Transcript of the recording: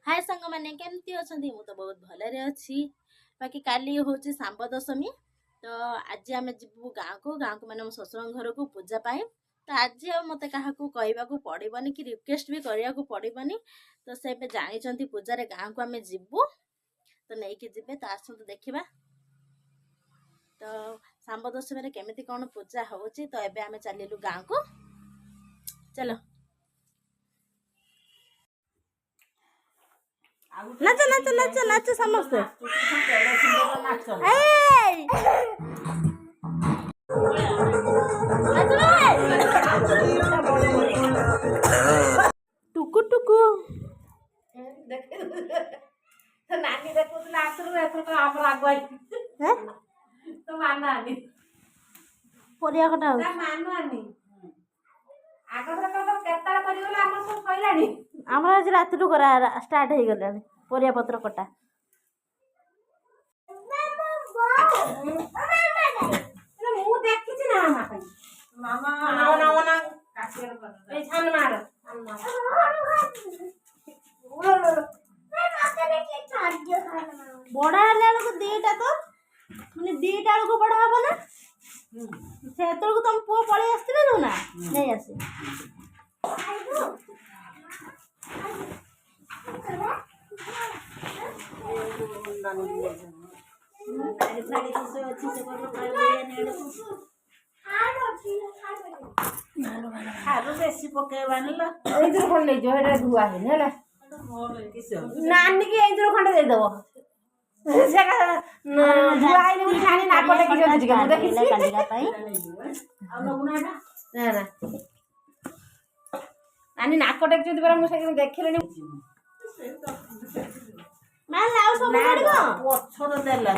हाय सांग मैंने केमती अच्छा मु तो बहुत भलरे अच्छी बाकी काली हूँ सांब दशमी तो आज आम जीवु गाँव को मैंने मो ससुर घर को पूजा पाए तो आज मत क्या कहवा पड़ोनी कि रिक्वेस्ट भी करने को पड़ोनी तो से जानी पूजार गाँव को आम जीवु तो नहीं जीवे तो आसतु देखा तो सांब दशमी केमी कौन पूजा हो तो एबे आम चलू गाँव को चलो नाच नाच नाच नाच समस्ते टुकु टुकु नानी देखुला आसर एथर हमर आगुआई हैं तो मानानी परिया कटा हो ता मानानी आगथर तो केता करिवला हमर सब कइलानी हमरा आज रात टु करा स्टार्ट हे गलानी परिया पत्र कटा मु देखिछि ना मामा मामा ना कासिर कर ए छान मार बड़ा हेल्ला दीटा तो मैंने दीटा को बड़ा हम ना से तुम पुओ पड़े आसते ना नहीं आसे बेसी पकेबानी लो एइदर कोन ले जो एटा धुआ है हैला नानी की एइदर खंडे दे दबो सेका धुआ आइले उठी नानी नाकोटे की जो जिगा देखिछि कालिका पई आ लगुनाटा ना ना नानी नाकोटे की जो बरा मु से देखिलेनी मां लाउ सब पड़िबो पछरो देला